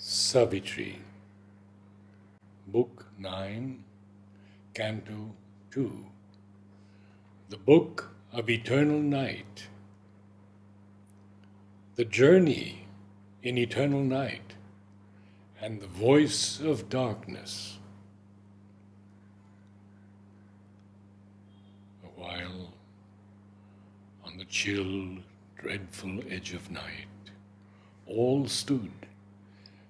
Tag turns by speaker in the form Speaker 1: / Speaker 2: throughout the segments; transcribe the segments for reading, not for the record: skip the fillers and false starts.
Speaker 1: Savitri, Book 9, Canto 2, The Book of Eternal Night. The journey in eternal night and the voice of darkness. A while on the chill, dreadful edge of night, all stood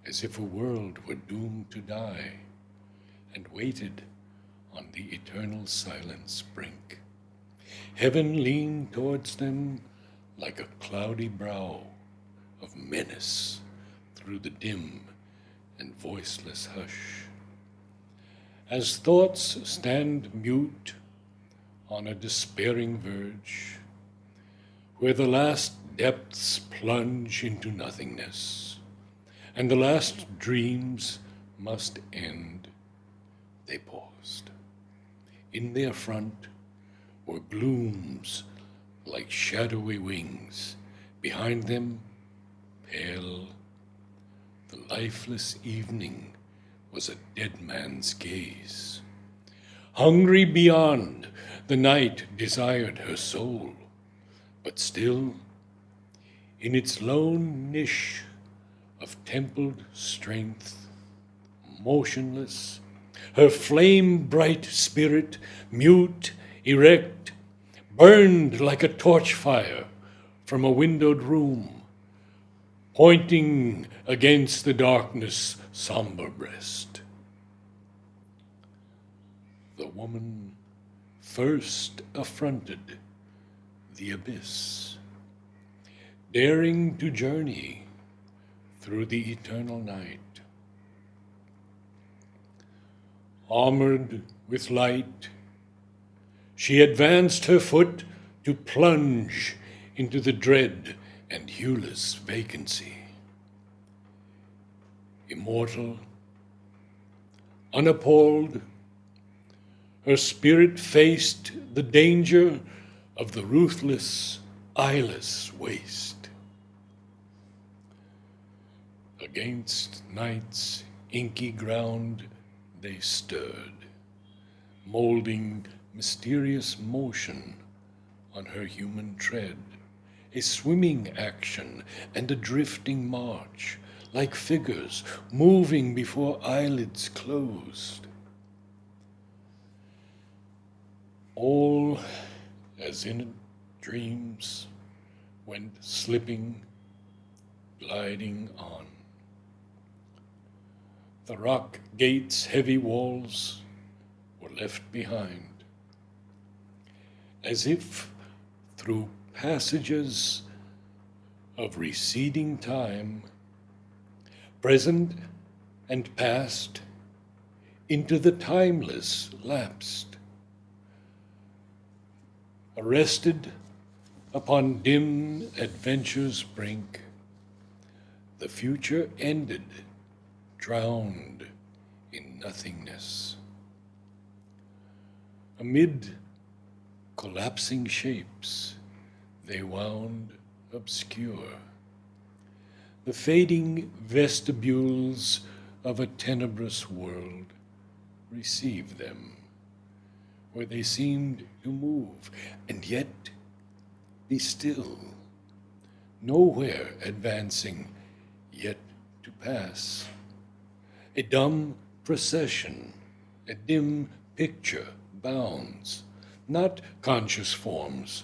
Speaker 1: as if a world were doomed to die, and waited on the eternal silence brink. Heaven leaned towards them like a cloudy brow of menace through the dim and voiceless hush. As thoughts stand mute on a despairing verge, where the last depths plunge into nothingness, and the last dreams must end, they paused. In their front were glooms like shadowy wings. Behind them, pale, the lifeless evening was a dead man's gaze. Hungry beyond, the night desired her soul, but still, in its lone niche of templed strength, motionless, her flame-bright spirit, mute, erect, burned like a torch fire from a windowed room, pointing against the darkness' somber breast. The woman first affronted the abyss, daring to journey through the eternal night. Armored with light, she advanced her foot to plunge into the dread and hueless vacancy. Immortal, unappalled, her spirit faced the danger of the ruthless, eyeless waste. Against night's inky ground they stirred, molding mysterious motion on her human tread, a swimming action and a drifting march, like figures moving before eyelids closed. All as in dreams went slipping, gliding on. The rock gate's heavy walls were left behind, as if through passages of receding time, present and past, into the timeless lapsed. Arrested upon dim adventure's brink, the future ended, drowned in nothingness. Amid collapsing shapes, they wound obscure. The fading vestibules of a tenebrous world received them, where they seemed to move, and yet be still, nowhere advancing, yet to pass. A dumb procession, a dim picture bounds, not conscious forms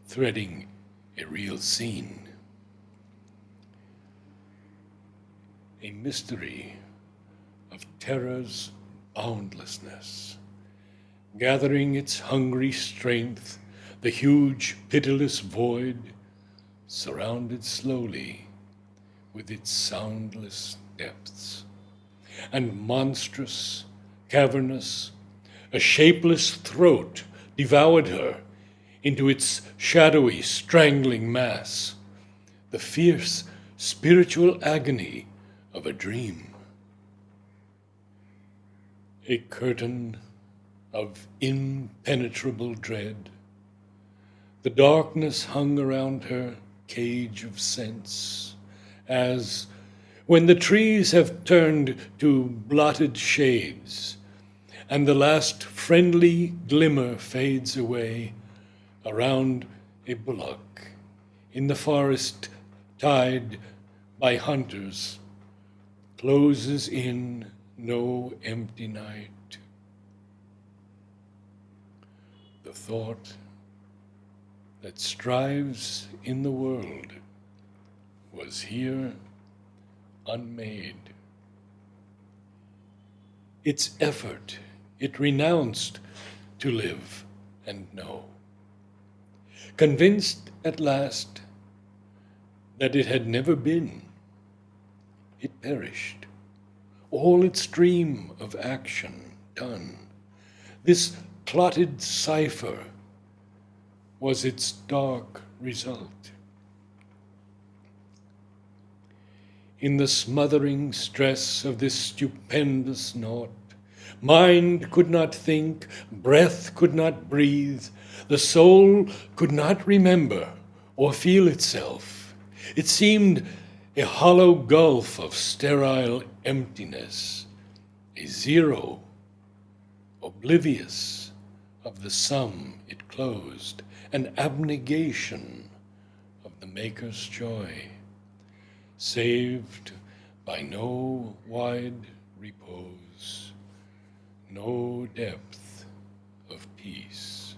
Speaker 1: threading a real scene. A mystery of terror's boundlessness, gathering its hungry strength, the huge, pitiless void surrounded slowly with its soundless depths. And monstrous, cavernous, a shapeless throat devoured her into its shadowy, strangling mass, the fierce spiritual agony of a dream. A curtain of impenetrable dread, the darkness hung around her cage of sense, as when the trees have turned to blotted shades, and the last friendly glimmer fades away around a bullock in the forest tied by hunters, closes in no empty night. The thought that strives in the world was here unmade. Its effort it renounced to live and know. Convinced at last that it had never been, it perished, all its dream of action done. This clotted cipher was its dark result. In the smothering stress of this stupendous naught, mind could not think, breath could not breathe, the soul could not remember or feel itself. It seemed a hollow gulf of sterile emptiness, a zero, oblivious of the sum it closed, an abnegation of the Maker's joy, saved by no wide repose, no depth of peace.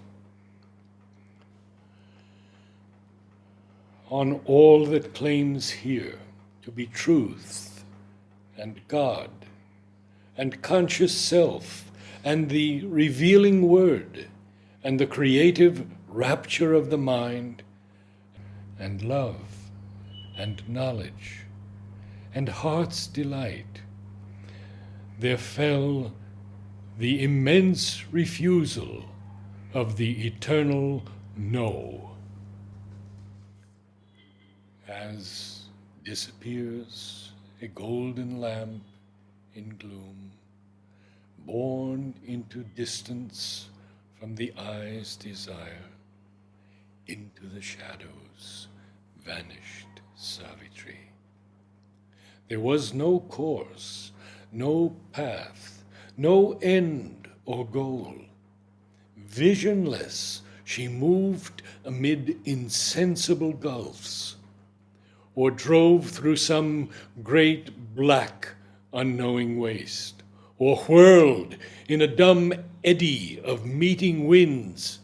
Speaker 1: On all that claims here to be truth and God and conscious self and the revealing word and the creative rapture of the mind and love and knowledge and heart's delight, there fell the immense refusal of the eternal no, as disappears a golden lamp in gloom, born into distance from the eye's desire, into the shadows vanished Savitri. There was no course, no path, no end or goal. Visionless, she moved amid insensible gulfs, or drove through some great black unknowing waste, or whirled in a dumb eddy of meeting winds,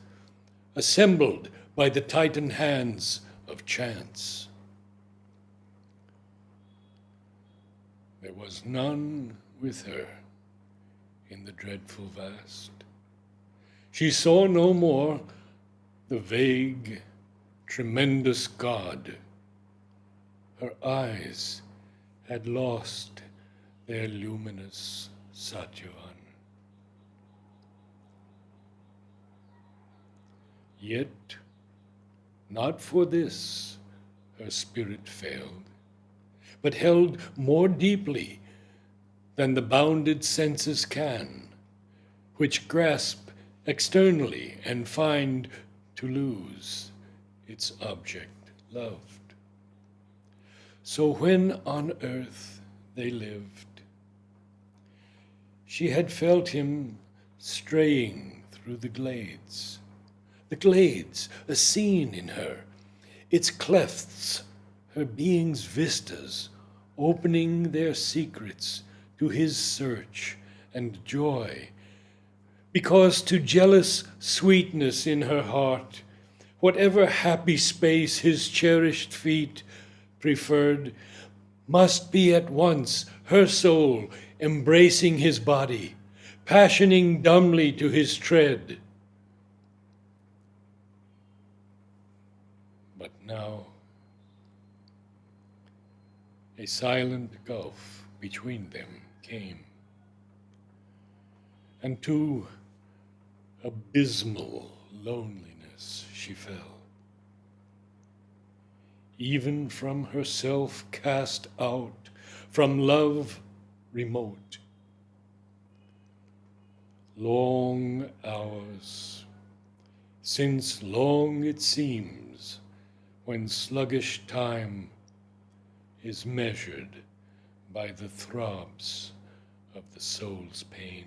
Speaker 1: assembled by the titan hands of chance. There was none with her in the dreadful vast. She saw no more the vague, tremendous God. Her eyes had lost their luminous Satyavan. Yet, not for this her spirit failed, but held more deeply than the bounded senses can, which grasp externally and find to lose its object loved. So when on earth they lived, she had felt him straying through the glades, a scene in her, its clefts, her being's vistas, opening their secrets to his search and joy, because to jealous sweetness in her heart, whatever happy space his cherished feet preferred, must be at once her soul embracing his body, passioning dumbly to his tread. But now, a silent gulf between them came, and to abysmal loneliness she fell. Even from herself cast out, from love remote. Long hours, since long it seems, when sluggish time is measured by the throbs of the soul's pain.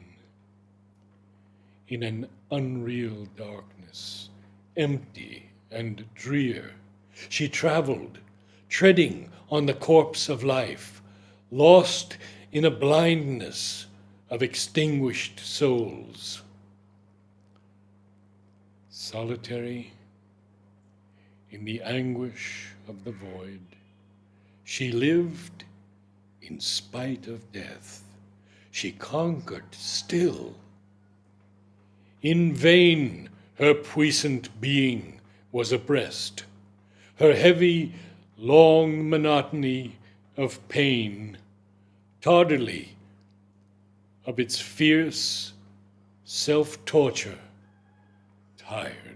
Speaker 1: In an unreal darkness, empty and drear, she traveled, treading on the corpse of life, lost in a blindness of extinguished souls. Solitary, in the anguish of the void, she lived in spite of death. She conquered still. In vain her puissant being was oppressed. Her heavy, long monotony of pain, tardily of its fierce self-torture, tired.